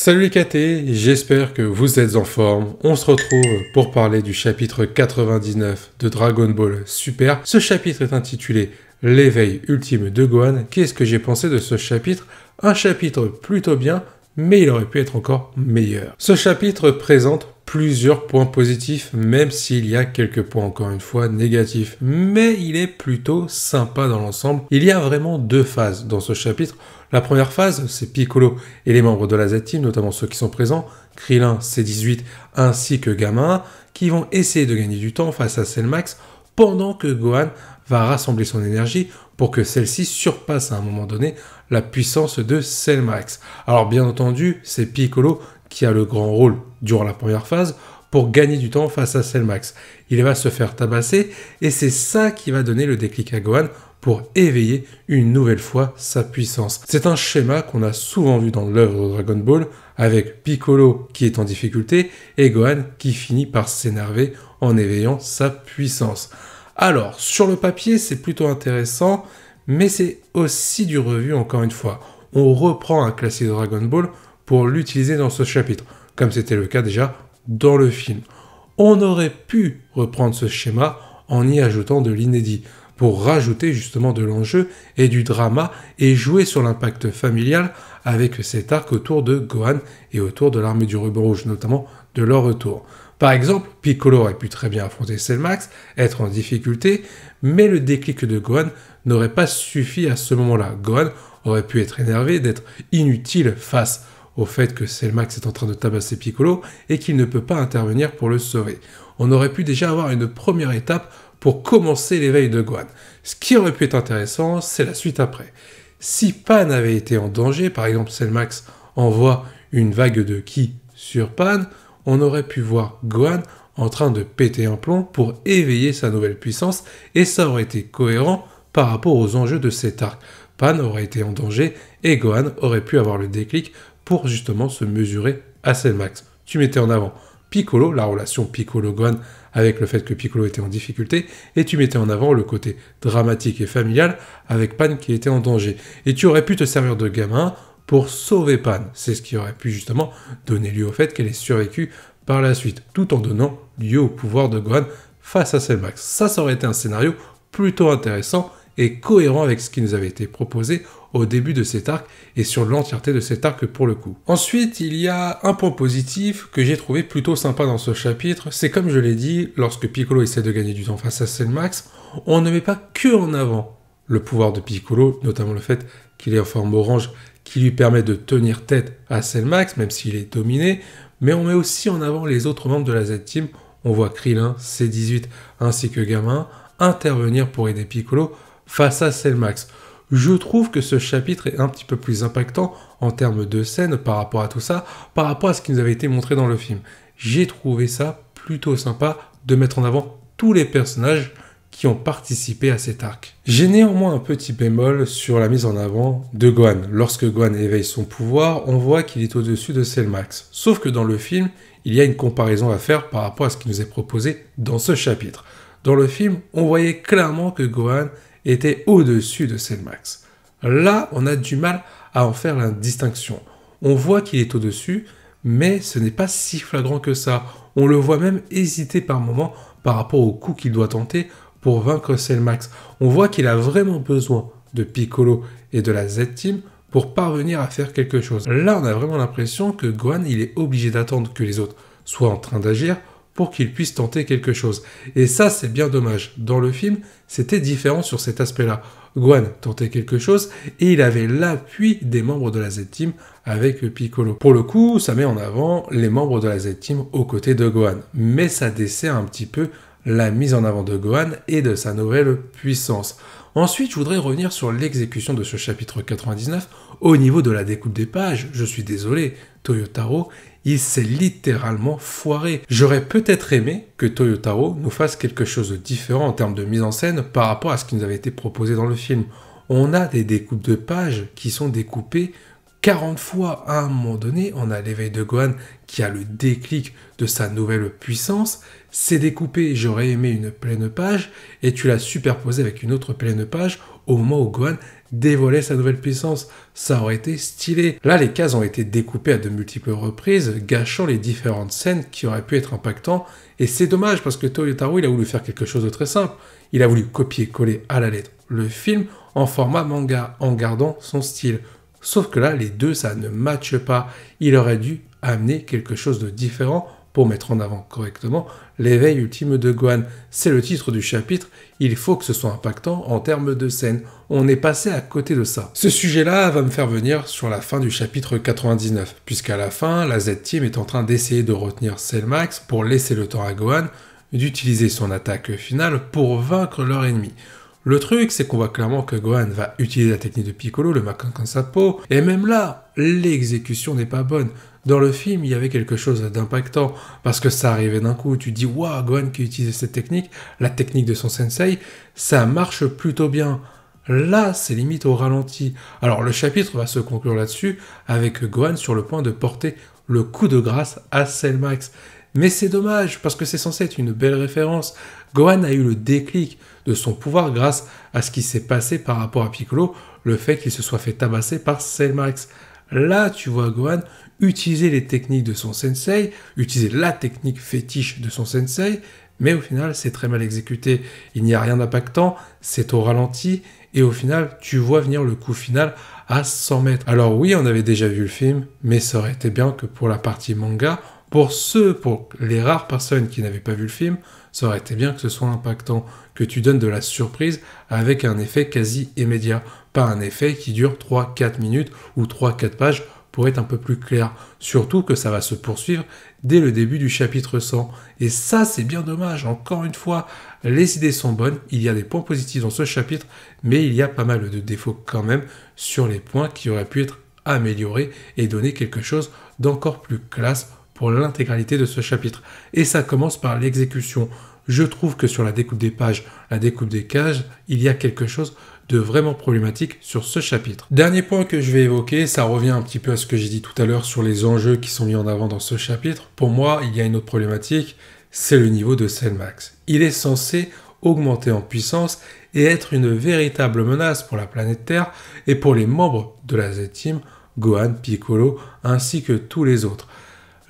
Salut les KT, j'espère que vous êtes en forme. On se retrouve pour parler du chapitre 99 de Dragon Ball Super. Ce chapitre est intitulé L'éveil ultime de Gohan. Qu'est-ce que j'ai pensé de ce chapitre? Un chapitre plutôt bien, mais il aurait pu être encore meilleur. Ce chapitre présente plusieurs points positifs, même s'il y a quelques points encore une fois négatifs. Mais il est plutôt sympa dans l'ensemble. Il y a vraiment deux phases dans ce chapitre. La première phase, c'est Piccolo et les membres de la Z-Team, notamment ceux qui sont présents, Krillin, C18 ainsi que Gamma, qui vont essayer de gagner du temps face à Cell Max, pendant que Gohan va rassembler son énergie pour que celle-ci surpasse à un moment donné la puissance de Cell Max. Alors bien entendu, c'est Piccolo qui a le grand rôle durant la première phase pour gagner du temps face à Cell Max. Il va se faire tabasser et c'est ça qui va donner le déclic à Gohan pour éveiller une nouvelle fois sa puissance. C'est un schéma qu'on a souvent vu dans l'œuvre de Dragon Ball, avec Piccolo qui est en difficulté et Gohan qui finit par s'énerver en éveillant sa puissance. Alors, sur le papier, c'est plutôt intéressant, mais c'est aussi du revu encore une fois. On reprend un classique de Dragon Ball pour l'utiliser dans ce chapitre, comme c'était le cas déjà dans le film. On aurait pu reprendre ce schéma en y ajoutant de l'inédit, pour rajouter justement de l'enjeu et du drama et jouer sur l'impact familial avec cet arc autour de Gohan et autour de l'armée du ruban rouge, notamment de leur retour. Par exemple, Piccolo aurait pu très bien affronter Cell Max, être en difficulté, mais le déclic de Gohan n'aurait pas suffi à ce moment-là. Gohan aurait pu être énervé d'être inutile face au fait que Cell Max est en train de tabasser Piccolo et qu'il ne peut pas intervenir pour le sauver. On aurait pu déjà avoir une première étape pour commencer l'éveil de Gohan. Ce qui aurait pu être intéressant, c'est la suite après. Si Pan avait été en danger, par exemple Cell Max envoie une vague de ki sur Pan, on aurait pu voir Gohan en train de péter un plomb pour éveiller sa nouvelle puissance, et ça aurait été cohérent par rapport aux enjeux de cet arc. Pan aurait été en danger, et Gohan aurait pu avoir le déclic pour justement se mesurer à Cell Max. Tu mettais en avant Piccolo, la relation Piccolo-Gohan avec le fait que Piccolo était en difficulté, et tu mettais en avant le côté dramatique et familial avec Pan qui était en danger. Et tu aurais pu te servir de Gamma pour sauver Pan. C'est ce qui aurait pu justement donner lieu au fait qu'elle ait survécu par la suite, tout en donnant lieu au pouvoir de Gohan face à Cell Max. Ça aurait été un scénario plutôt intéressant et cohérent avec ce qui nous avait été proposé au début de cet arc et sur l'entièreté de cet arc pour le coup. Ensuite, il y a un point positif que j'ai trouvé plutôt sympa dans ce chapitre, c'est comme je l'ai dit, lorsque Piccolo essaie de gagner du temps face à Cell Max, on ne met pas que en avant le pouvoir de Piccolo, notamment le fait qu'il est en forme orange qui lui permet de tenir tête à Cell Max, même s'il est dominé, mais on met aussi en avant les autres membres de la Z-Team. On voit Krillin, C18 ainsi que Gamma intervenir pour aider Piccolo face à Cell Max. Je trouve que ce chapitre est un petit peu plus impactant en termes de scène par rapport à tout ça, par rapport à ce qui nous avait été montré dans le film. J'ai trouvé ça plutôt sympa de mettre en avant tous les personnages qui ont participé à cet arc. J'ai néanmoins un petit bémol sur la mise en avant de Gohan. Lorsque Gohan éveille son pouvoir, on voit qu'il est au-dessus de Cell Max. Sauf que dans le film, il y a une comparaison à faire par rapport à ce qui nous est proposé dans ce chapitre. Dans le film, on voyait clairement que Gohan était au-dessus de Cell Max. Là, on a du mal à en faire la distinction. On voit qu'il est au-dessus, mais ce n'est pas si flagrant que ça. On le voit même hésiter par moments par rapport au coup qu'il doit tenter pour vaincre Cell Max. On voit qu'il a vraiment besoin de Piccolo et de la Z-Team pour parvenir à faire quelque chose. Là, on a vraiment l'impression que Gohan, il est obligé d'attendre que les autres soient en train d'agir pour qu'il puisse tenter quelque chose. Et ça, c'est bien dommage. Dans le film, c'était différent sur cet aspect-là. Gohan tentait quelque chose et il avait l'appui des membres de la Z-Team avec Piccolo. Pour le coup, ça met en avant les membres de la Z-Team aux côtés de Gohan. Mais ça dessert un petit peu la mise en avant de Gohan et de sa nouvelle puissance. Ensuite, je voudrais revenir sur l'exécution de ce chapitre 99 au niveau de la découpe des pages. Je suis désolé, Toyotaro, il s'est littéralement foiré. J'aurais peut-être aimé que Toyotaro nous fasse quelque chose de différent en termes de mise en scène par rapport à ce qui nous avait été proposé dans le film. On a des découpes de pages qui sont découpées 40 fois à un moment donné, on a l'éveil de Gohan qui a le déclic de sa nouvelle puissance. C'est découpé, j'aurais aimé une pleine page, et tu l'as superposé avec une autre pleine page au moment où Gohan dévoilait sa nouvelle puissance. Ça aurait été stylé. Là, les cases ont été découpées à de multiples reprises, gâchant les différentes scènes qui auraient pu être impactantes. Et c'est dommage parce que Toyotaro, il a voulu faire quelque chose de très simple. Il a voulu copier-coller à la lettre le film en format manga, en gardant son style. Sauf que là, les deux, ça ne matche pas. Il aurait dû amener quelque chose de différent pour mettre en avant correctement l'éveil ultime de Gohan. C'est le titre du chapitre, il faut que ce soit impactant en termes de scène. On est passé à côté de ça. Ce sujet-là va me faire venir sur la fin du chapitre 99, puisqu'à la fin, la Z-Team est en train d'essayer de retenir Cell Max pour laisser le temps à Gohan d'utiliser son attaque finale pour vaincre leur ennemi. Le truc, c'est qu'on voit clairement que Gohan va utiliser la technique de Piccolo, le Makankansapo, et même là, l'exécution n'est pas bonne. Dans le film, il y avait quelque chose d'impactant, parce que ça arrivait d'un coup, tu dis « Waouh, Gohan qui utilise cette technique, la technique de son sensei, ça marche plutôt bien ». Là, c'est limite au ralenti. Alors, le chapitre va se conclure là-dessus, avec Gohan sur le point de porter le coup de grâce à Cell Max. Mais c'est dommage, parce que c'est censé être une belle référence. Gohan a eu le déclic de son pouvoir grâce à ce qui s'est passé par rapport à Piccolo, le fait qu'il se soit fait tabasser par Cell Max. Là, tu vois Gohan utiliser les techniques de son sensei, utiliser la technique fétiche de son sensei, mais au final, c'est très mal exécuté. Il n'y a rien d'impactant, c'est au ralenti, et au final, tu vois venir le coup final à 100 mètres. Alors oui, on avait déjà vu le film, mais ça aurait été bien que pour la partie manga, pour les rares personnes qui n'avaient pas vu le film, ça aurait été bien que ce soit impactant, que tu donnes de la surprise avec un effet quasi immédiat, pas un effet qui dure 3-4 minutes ou 3-4 pages pour être un peu plus clair. Surtout que ça va se poursuivre dès le début du chapitre 100. Et ça, c'est bien dommage. Encore une fois, les idées sont bonnes, il y a des points positifs dans ce chapitre, mais il y a pas mal de défauts quand même sur les points qui auraient pu être améliorés et donner quelque chose d'encore plus classe pour l'intégralité de ce chapitre. Et ça commence par l'exécution. Je trouve que sur la découpe des pages, la découpe des cases, il y a quelque chose de vraiment problématique sur ce chapitre. Dernier point que je vais évoquer, ça revient un petit peu à ce que j'ai dit tout à l'heure sur les enjeux qui sont mis en avant dans ce chapitre. Pour moi, il y a une autre problématique, c'est le niveau de Cell Max. Il est censé augmenter en puissance et être une véritable menace pour la planète Terre et pour les membres de la Z-Team, Gohan, Piccolo, ainsi que tous les autres.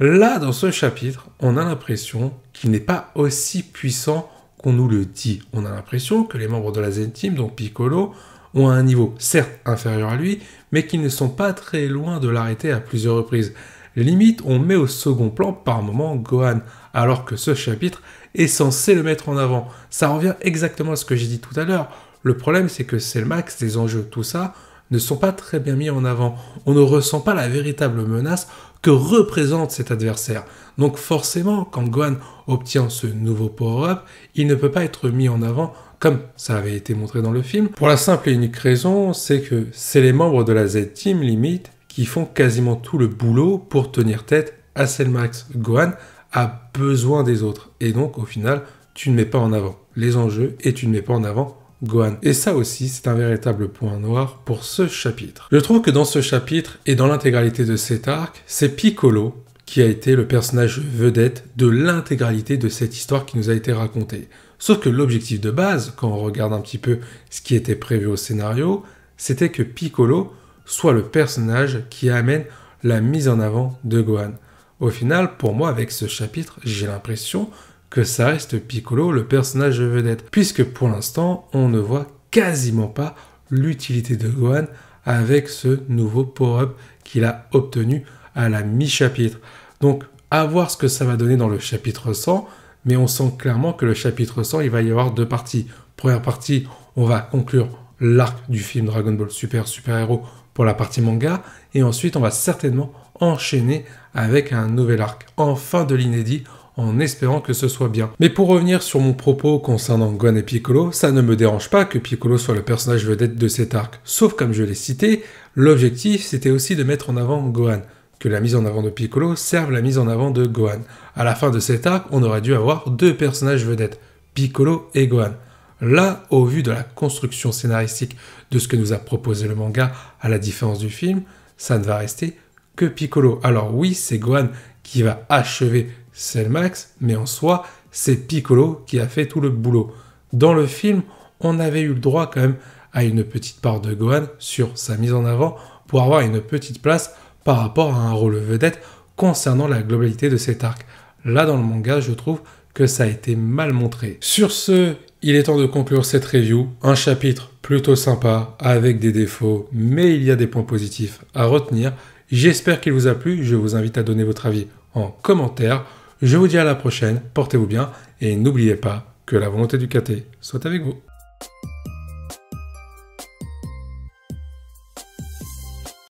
Là, dans ce chapitre, on a l'impression qu'il n'est pas aussi puissant qu'on nous le dit. On a l'impression que les membres de la Z-Team, donc Piccolo, ont un niveau certes inférieur à lui, mais qu'ils ne sont pas très loin de l'arrêter à plusieurs reprises. Limite, on met au second plan par moment Gohan, alors que ce chapitre est censé le mettre en avant. Ça revient exactement à ce que j'ai dit tout à l'heure. Le problème, c'est que Cell Max, les enjeux, tout ça, ne sont pas très bien mis en avant. On ne ressent pas la véritable menace que représente cet adversaire. Donc forcément, quand Gohan obtient ce nouveau power-up, il ne peut pas être mis en avant comme ça avait été montré dans le film. Pour la simple et unique raison, c'est que c'est les membres de la Z-Team, limite, qui font quasiment tout le boulot pour tenir tête à Cell Max. Gohan a besoin des autres. Et donc, au final, tu ne mets pas en avant les enjeux et tu ne mets pas en avant Gohan. Et ça aussi, c'est un véritable point noir pour ce chapitre. Je trouve que dans ce chapitre, et dans l'intégralité de cet arc, c'est Piccolo qui a été le personnage vedette de l'intégralité de cette histoire qui nous a été racontée. Sauf que l'objectif de base, quand on regarde un petit peu ce qui était prévu au scénario, c'était que Piccolo soit le personnage qui amène la mise en avant de Gohan. Au final, pour moi, avec ce chapitre, j'ai l'impression que ça reste Piccolo le personnage vedette, puisque pour l'instant, on ne voit quasiment pas l'utilité de Gohan avec ce nouveau power-up qu'il a obtenu à la mi-chapitre. Donc, à voir ce que ça va donner dans le chapitre 100, mais on sent clairement que le chapitre 100, il va y avoir deux parties. Première partie, on va conclure l'arc du film Dragon Ball Super Héros pour la partie manga, et ensuite on va certainement enchaîner avec un nouvel arc en fin de l'inédit, en espérant que ce soit bien. Mais pour revenir sur mon propos concernant Gohan et Piccolo, ça ne me dérange pas que Piccolo soit le personnage vedette de cet arc. Sauf comme je l'ai cité, l'objectif c'était aussi de mettre en avant Gohan, que la mise en avant de Piccolo serve la mise en avant de Gohan. À la fin de cet arc, on aurait dû avoir deux personnages vedettes, Piccolo et Gohan. Là, au vu de la construction scénaristique de ce que nous a proposé le manga, à la différence du film, ça ne va rester que Piccolo. Alors oui, c'est Gohan qui va achever Cell Max, mais en soi, c'est Piccolo qui a fait tout le boulot. Dans le film, on avait eu le droit quand même à une petite part de Gohan sur sa mise en avant pour avoir une petite place par rapport à un rôle vedette concernant la globalité de cet arc. Là, dans le manga, je trouve que ça a été mal montré. Sur ce, il est temps de conclure cette review. Un chapitre plutôt sympa, avec des défauts, mais il y a des points positifs à retenir. J'espère qu'il vous a plu. Je vous invite à donner votre avis en commentaire. Je vous dis à la prochaine, portez-vous bien, et n'oubliez pas que la volonté du KT soit avec vous.